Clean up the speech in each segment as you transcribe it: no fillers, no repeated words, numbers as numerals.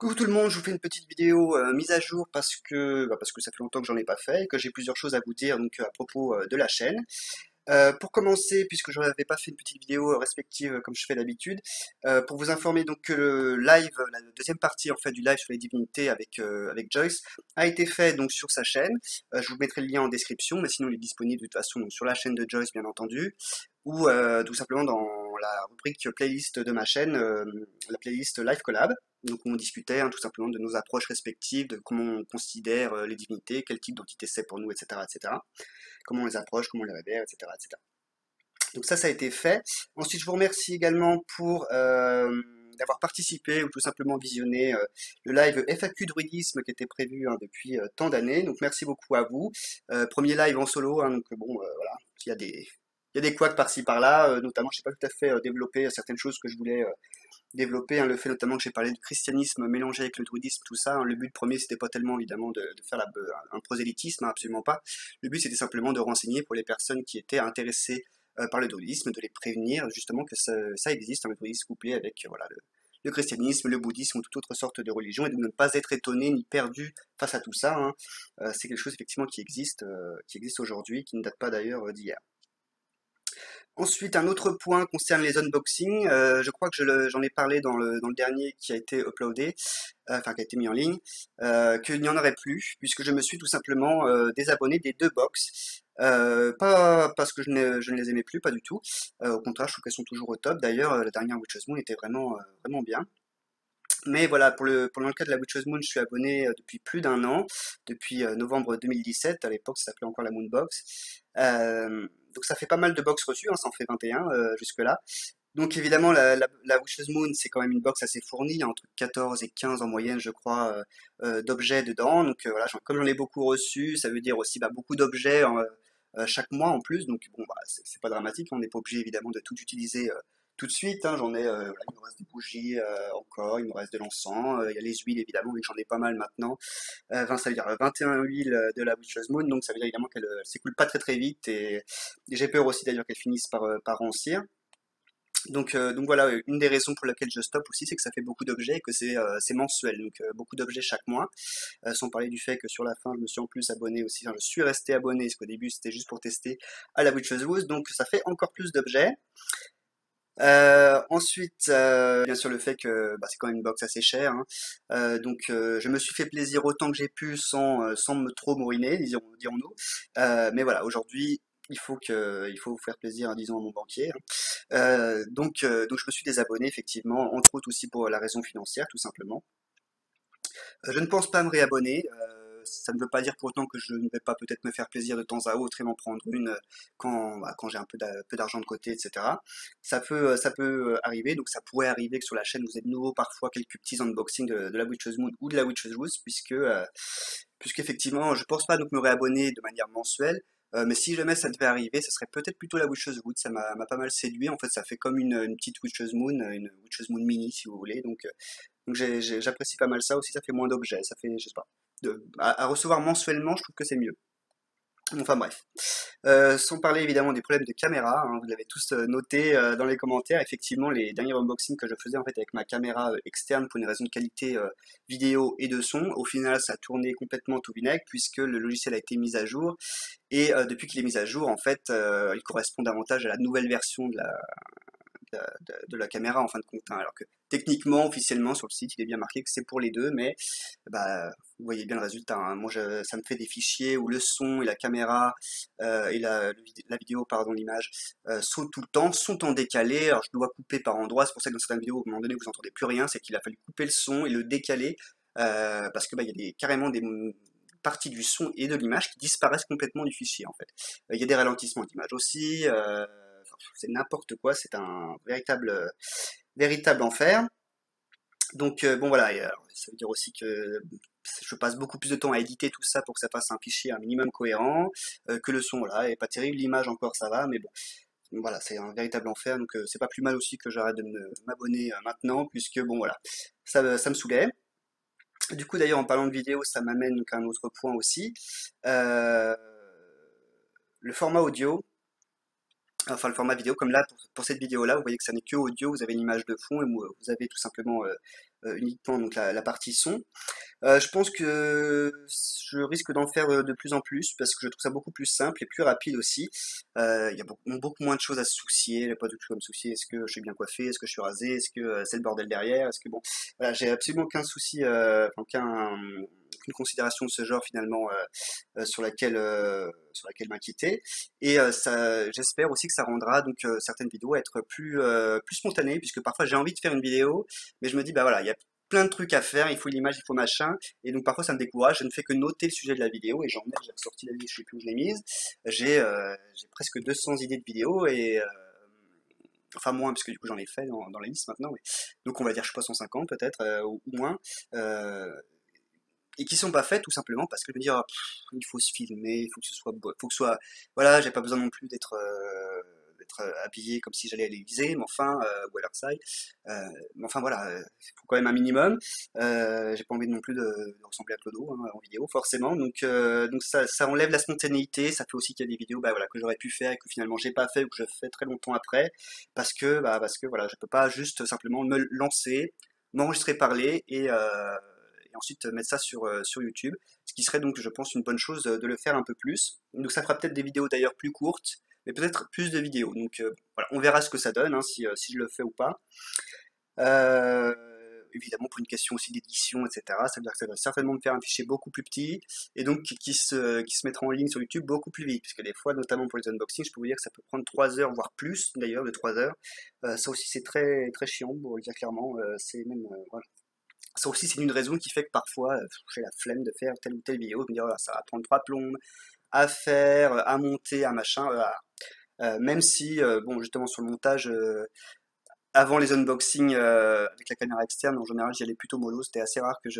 Coucou tout le monde, je vous fais une petite vidéo mise à jour parce que ça fait longtemps que j'en ai pas fait et que j'ai plusieurs choses à vous dire à propos de la chaîne. Pour commencer, puisque je n'avais pas fait une petite vidéo respective comme je fais d'habitude, pour vous informer donc que le live, la deuxième partie en fait du live sur les divinités avec Joyce a été fait donc sur sa chaîne. Je vous mettrai le lien en description, mais sinon il est disponible de toute façon donc, sur la chaîne de Joyce bien entendu, ou tout simplement dans la rubrique playlist de ma chaîne, la playlist Live Collab. Donc on discutait tout simplement de nos approches respectives, de comment on considère les divinités, quel type d'entité c'est pour nous, etc., etc. Comment on les approche, comment on les révère, etc., etc. Donc ça a été fait. Ensuite, je vous remercie également pour d'avoir participé ou tout simplement visionné le live FAQ druidisme qui était prévu depuis tant d'années. Donc merci beaucoup à vous. Premier live en solo, donc bon, voilà, il y a des couacs par-ci par-là, notamment je n'ai pas tout à fait développé certaines choses que je voulais développer, le fait notamment que j'ai parlé du christianisme mélangé avec le druidisme, tout ça. Le but premier, c'était pas tellement évidemment de faire un prosélytisme, absolument pas. Le but, c'était simplement de renseigner pour les personnes qui étaient intéressées par le druidisme, de les prévenir justement que ça existe, le druidisme couplé avec voilà, le christianisme, le bouddhisme ou toute autre sorte de religion, et de ne pas être étonné ni perdu face à tout ça, hein. C'est quelque chose effectivement qui existe aujourd'hui, qui ne date pas d'ailleurs d'hier. Ensuite, un autre point concerne les unboxings. Je crois que j'en ai parlé dans le dernier qui a été uploadé, enfin qui a été mis en ligne, qu'il n'y en aurait plus, puisque je me suis tout simplement désabonné des deux box. Pas parce que je ne les aimais plus, pas du tout. Au contraire, je trouve qu'elles sont toujours au top. D'ailleurs, la dernière Witch's Moon était vraiment bien. Mais voilà, pour le cas de la Witch's Moon, je suis abonné depuis plus d'un an, depuis novembre 2017. À l'époque, ça s'appelait encore la Moonbox. Donc ça fait pas mal de box reçues, hein, ça en fait 21 jusque-là. Donc évidemment, la Witch's Moon, c'est quand même une box assez fournie, il y a entre 14 et 15 en moyenne, je crois, d'objets dedans. Donc voilà, comme j'en ai beaucoup reçu, ça veut dire aussi beaucoup d'objets chaque mois en plus. Donc bon, bah, c'est pas dramatique, on n'est pas obligé évidemment de tout utiliser tout de suite, hein. J'en ai, voilà, il me reste des bougies encore, il me reste de l'encens, il y a les huiles évidemment, vu que j'en ai pas mal maintenant. Enfin, ça veut dire 21 huiles de la Witch's Moon, donc ça veut dire évidemment qu'elle s'écoule pas très très vite et j'ai peur aussi d'ailleurs qu'elle finisse par rancir. Donc voilà, une des raisons pour laquelle je stoppe aussi, c'est que ça fait beaucoup d'objets et que c'est mensuel, donc beaucoup d'objets chaque mois. Sans parler du fait que sur la fin, je me suis en plus abonné aussi, enfin, je suis resté abonné, parce qu'au début c'était juste pour tester à la Witch's Wood, donc ça fait encore plus d'objets. Ensuite, bien sûr, le fait que c'est quand même une box assez chère, hein. Je me suis fait plaisir autant que j'ai pu sans me trop mouriner, dirons-nous. Mais voilà, aujourd'hui, il faut faire plaisir, disons, à mon banquier, hein. Donc je me suis désabonné, effectivement, entre autres aussi pour la raison financière, tout simplement. Je ne pense pas me réabonner. Ça ne veut pas dire pour autant que je ne vais pas peut-être me faire plaisir de temps à autre et m'en prendre une quand j'ai un peu d'argent de côté, etc. Ça peut arriver, donc ça pourrait arriver que sur la chaîne vous êtes de nouveau parfois quelques petits unboxings de la Witch's Moon ou de la Witch's Rose, puisqu'effectivement je pense pas donc me réabonner de manière mensuelle. Mais si jamais ça devait arriver, ce serait peut-être plutôt la Witch's Wood. Ça m'a pas mal séduit. En fait, ça fait comme une petite Witch's Moon, une Witch's Moon mini, si vous voulez. Donc j'apprécie pas mal ça aussi, ça fait moins d'objets, ça fait, je sais pas, à recevoir mensuellement, je trouve que c'est mieux. Enfin bref. Sans parler évidemment des problèmes de caméra, hein, vous l'avez tous noté dans les commentaires, effectivement les derniers unboxings que je faisais en fait avec ma caméra externe pour une raison de qualité vidéo et de son, au final ça a tourné complètement tout vinaigre puisque le logiciel a été mis à jour et depuis qu'il est mis à jour en fait il correspond davantage à la nouvelle version de la caméra en fin de compte, hein. Alors que techniquement, officiellement sur le site, il est bien marqué que c'est pour les deux, mais vous voyez bien le résultat, hein. Moi, ça me fait des fichiers où le son et la caméra et la vidéo, pardon, l'image, sautent tout le temps, sont en décalé. Alors je dois couper par endroits, c'est pour ça que dans certaines vidéos, à un moment donné, vous n'entendez plus rien, c'est qu'il a fallu couper le son et le décaler parce que il y a carrément des parties du son et de l'image qui disparaissent complètement du fichier en fait. Il y a des ralentissements d'image aussi. C'est n'importe quoi, c'est un véritable enfer. Donc bon voilà, et, alors, ça veut dire aussi que je passe beaucoup plus de temps à éditer tout ça pour que ça fasse un fichier un minimum cohérent, que le son voilà est pas terrible, l'image encore ça va, mais bon voilà c'est un véritable enfer, donc c'est pas plus mal aussi que j'arrête de m'abonner maintenant puisque bon voilà ça me saoulait. Du coup d'ailleurs en parlant de vidéo ça m'amène donc à un autre point aussi. Euh, le format audio. enfin le format vidéo, comme là pour cette vidéo là, vous voyez que ça n'est que audio, vous avez une image de fond et vous avez tout simplement uniquement donc la partie son. Je pense que je risque d'en faire de plus en plus parce que je trouve ça beaucoup plus simple et plus rapide aussi. Il y a beaucoup moins de choses à se soucier, pas du tout à me soucier, est-ce que je suis bien coiffé, est-ce que je suis rasé, est-ce que c'est le bordel derrière, est-ce que bon, voilà, j'ai absolument aucun souci, aucune considération de ce genre finalement sur laquelle m'inquiéter. Et ça, j'espère aussi que ça rendra donc certaines vidéos être plus spontanées, puisque parfois j'ai envie de faire une vidéo, mais je me dis bah voilà, il y a plein de trucs à faire, il faut l'image, il faut machin, et donc parfois ça me décourage, je ne fais que noter le sujet de la vidéo, et j'en ai, j'ai ressorti la liste, je sais plus où je l'ai mise, j'ai presque 200 idées de vidéos, et enfin moins, parce que du coup j'en ai fait dans la liste maintenant, donc on va dire je sais pas 150 peut-être, ou moins, euh, et qui sont pas faites tout simplement parce que je me dis, ah, il faut se filmer, il faut que ce soit beau, il faut que ce soit, voilà, j'ai pas besoin non plus d'être habillé comme si j'allais à l'Élysée, mais enfin, ou à Versailles, mais enfin voilà, il faut quand même un minimum. J'ai pas envie non plus de ressembler à Clodo hein, en vidéo, forcément. Donc ça enlève la spontanéité. Ça fait aussi qu'il y a des vidéos, bah, voilà, que j'aurais pu faire et que finalement j'ai pas fait ou que je fais très longtemps après, parce que voilà, je peux pas juste simplement me lancer, m'enregistrer parler et ensuite mettre ça sur YouTube. Ce qui serait donc, je pense, une bonne chose de le faire un peu plus. Donc ça fera peut-être des vidéos d'ailleurs plus courtes, mais peut-être plus de vidéos. Donc voilà, on verra ce que ça donne, hein, si je le fais ou pas. Euh, Évidemment, pour une question aussi d'édition, etc., ça veut dire que ça va certainement me faire un fichier beaucoup plus petit et donc qui se mettra en ligne sur YouTube beaucoup plus vite. Puisque des fois, notamment pour les unboxings, je peux vous dire que ça peut prendre 3 heures, voire plus d'ailleurs de 3 heures. Ça aussi, c'est très, très chiant, pour le dire clairement. C'est même, voilà. Ça aussi, c'est une raison qui fait que parfois, j'ai la flemme de faire telle ou telle vidéo, de me dire, voilà, ça va prendre 3 plombes à faire, à monter, à machin. Même si, bon, justement, sur le montage, avant les unboxings avec la caméra externe, en général, j'y allais plutôt mollo. C'était assez rare que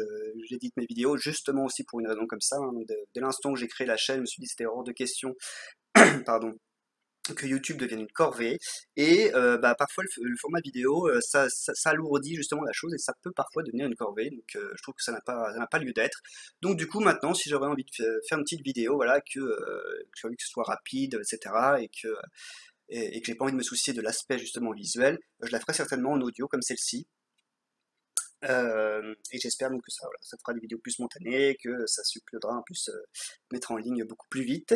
j'édite mes vidéos, justement aussi pour une raison comme ça, hein. Dès l'instant où j'ai créé la chaîne, je me suis dit c'était hors de question, pardon, que YouTube devienne une corvée. Et bah, parfois, le format vidéo, ça alourdit justement la chose et ça peut parfois devenir une corvée. Donc, je trouve que ça n'a pas lieu d'être. Donc, du coup, maintenant, si j'aurais envie de faire une petite vidéo, voilà, que j'ai envie que ce soit rapide, etc., et que j'ai pas envie de me soucier de l'aspect justement visuel, je la ferai certainement en audio comme celle-ci. Et j'espère donc que ça, voilà, ça fera des vidéos plus spontanées, que ça suppléera un peu se mettre en ligne beaucoup plus vite.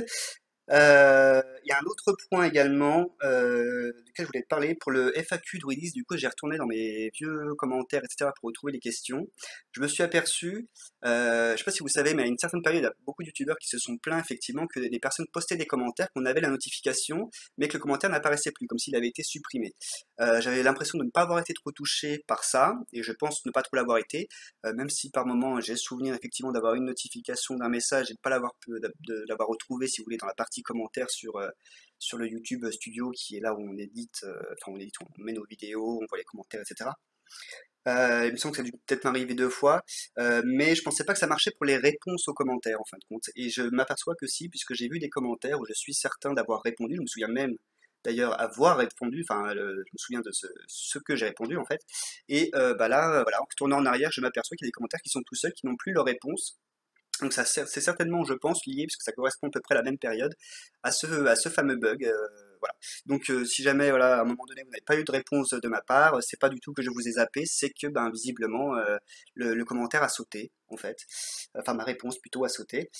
Il y a un autre point également duquel je voulais te parler pour le FAQ de Willis. Du coup, j'ai retourné dans mes vieux commentaires, etc., pour retrouver les questions. Je me suis aperçu, je sais pas si vous savez, mais à une certaine période, il y a beaucoup de youtubeurs qui se sont plaints effectivement que des personnes postaient des commentaires, qu'on avait la notification, mais que le commentaire n'apparaissait plus, comme s'il avait été supprimé. J'avais l'impression de ne pas avoir été trop touché par ça, et je pense ne pas trop l'avoir été, même si par moment j'ai le souvenir effectivement d'avoir une notification d'un message et de pas de l'avoir retrouvé, si vous voulez, dans la partie commentaires sur le YouTube Studio, qui est là où on édite, on met nos vidéos, on voit les commentaires, etc. Il me semble que ça a dû peut-être m'arriver 2 fois, mais je pensais pas que ça marchait pour les réponses aux commentaires en fin de compte. Et je m'aperçois que si, puisque j'ai vu des commentaires où je suis certain d'avoir répondu, je me souviens même d'ailleurs avoir répondu, enfin je me souviens de ce que j'ai répondu en fait. Et bah là, voilà, en retournant en arrière, je m'aperçois qu'il y a des commentaires qui sont tout seuls, qui n'ont plus leur réponse. Donc c'est certainement, je pense, lié, puisque ça correspond à peu près à la même période, à ce fameux bug. Voilà. Donc si jamais, voilà, à un moment donné, vous n'avez pas eu de réponse de ma part, c'est pas du tout que je vous ai zappé, c'est que ben, visiblement, le commentaire a sauté, en fait. Enfin, ma réponse plutôt a sauté.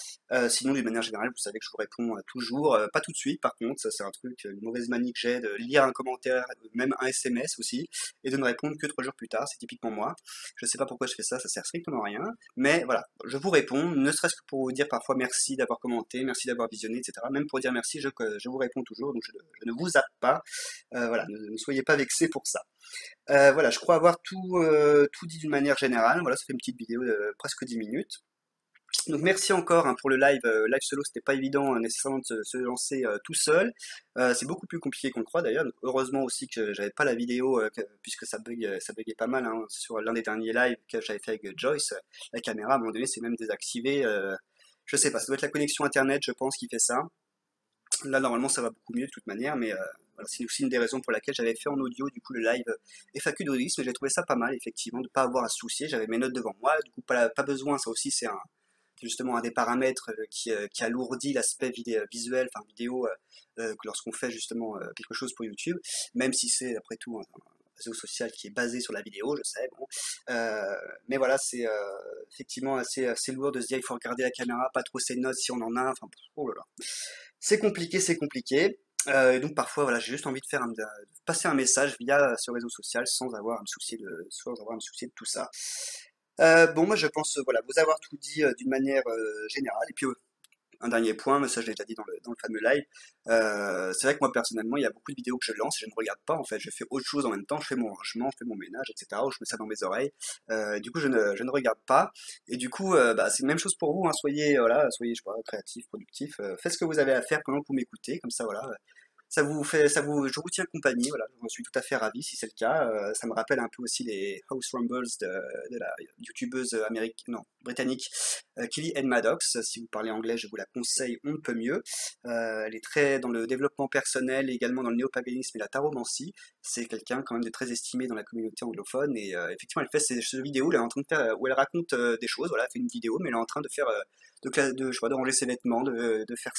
Sinon, d'une manière générale, vous savez que je vous réponds toujours, pas tout de suite, par contre, ça c'est un truc, une mauvaise manie que j'ai, de lire un commentaire, même un SMS aussi, et de ne répondre que 3 jours plus tard, c'est typiquement moi. Je sais pas pourquoi je fais ça sert strictement à rien. Mais voilà, je vous réponds, ne serait-ce que pour vous dire parfois merci d'avoir commenté, merci d'avoir visionné, etc. Même pour dire merci, je vous réponds toujours, donc je ne vous zappe pas. Voilà, ne soyez pas vexés pour ça. Voilà, je crois avoir tout dit d'une manière générale. Voilà, ça fait une petite vidéo de presque 10 minutes. Donc merci encore hein, pour le live solo, c'était pas évident nécessairement de se lancer tout seul. C'est beaucoup plus compliqué qu'on le croit d'ailleurs. Donc, heureusement aussi que j'avais pas la vidéo puisque ça buguait pas mal hein, sur l'un des derniers lives que j'avais fait avec Joyce. La caméra à un moment donné c'est même désactivé. Je sais pas, ça doit être la connexion internet je pense qui fait ça. Là normalement ça va beaucoup mieux de toute manière, mais voilà, c'est aussi une des raisons pour laquelle j'avais fait en audio du coup le live FAQ d'Odris, mais j'ai trouvé ça pas mal effectivement de pas avoir à se soucier. J'avais mes notes devant moi, du coup pas besoin, ça aussi c'est C'est justement un des paramètres qui alourdit l'aspect visuel, enfin vidéo, lorsqu'on fait justement quelque chose pour YouTube, même si c'est après tout un réseau social qui est basé sur la vidéo, je sais, bon. Mais voilà, c'est effectivement assez lourd de se dire il faut regarder la caméra, pas trop ses notes si on en a, enfin, oh là là. C'est compliqué, c'est compliqué. Et donc parfois, voilà, j'ai juste envie de passer un message via ce réseau social sans avoir à me soucier de tout ça. Bon, moi je pense, voilà, vous avoir tout dit d'une manière générale. Et puis un dernier point, mais ça je l'ai déjà dit dans le fameux live. C'est vrai que moi personnellement, il y a beaucoup de vidéos que je lance et je ne regarde pas en fait. Je fais autre chose en même temps, je fais mon rangement, je fais mon ménage, etc. Ou je mets ça dans mes oreilles. Du coup, je ne regarde pas. Et du coup, bah, c'est la même chose pour vous. Hein. Soyez, voilà, soyez, je sais pas, créatif, productif. Faites ce que vous avez à faire pendant que vous m'écoutez, comme ça, voilà. Je vous tiens compagnie, voilà, je suis tout à fait ravi si c'est le cas. Ça me rappelle un peu aussi les House Rumbles de la youtubeuse non, britannique Kelly Ann Maddox. Si vous parlez anglais, je vous la conseille, on ne peut mieux. Elle est très dans le développement personnel, également dans le néopaganisme et la taromancie. C'est quelqu'un quand même de très estimé dans la communauté anglophone et effectivement, elle fait ces vidéos, elle est en train de faire, où elle raconte des choses. Voilà, elle fait une vidéo, mais elle est en train de faire je sais pas, de ranger ses vêtements, de faire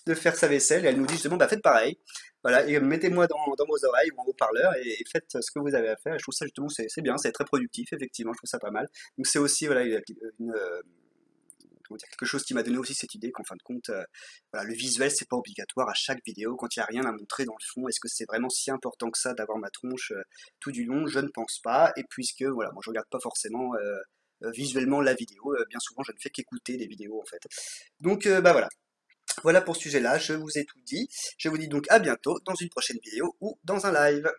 de faire sa vaisselle et elle nous dit justement bah faites pareil, voilà, et mettez-moi dans vos oreilles ou en haut-parleur et faites ce que vous avez à faire. Et je trouve ça justement c'est bien, c'est très productif, effectivement, je trouve ça pas mal. Donc c'est aussi voilà comment dire, quelque chose qui m'a donné aussi cette idée qu'en fin de compte voilà, le visuel c'est pas obligatoire à chaque vidéo quand il n'y a rien à montrer dans le fond. Est-ce que c'est vraiment si important que ça d'avoir ma tronche tout du long? Je ne pense pas. Et puisque voilà, moi je regarde pas forcément visuellement la vidéo, bien souvent je ne fais qu'écouter des vidéos en fait. Donc bah voilà. Voilà pour ce sujet-là, je vous ai tout dit. Je vous dis donc à bientôt dans une prochaine vidéo ou dans un live.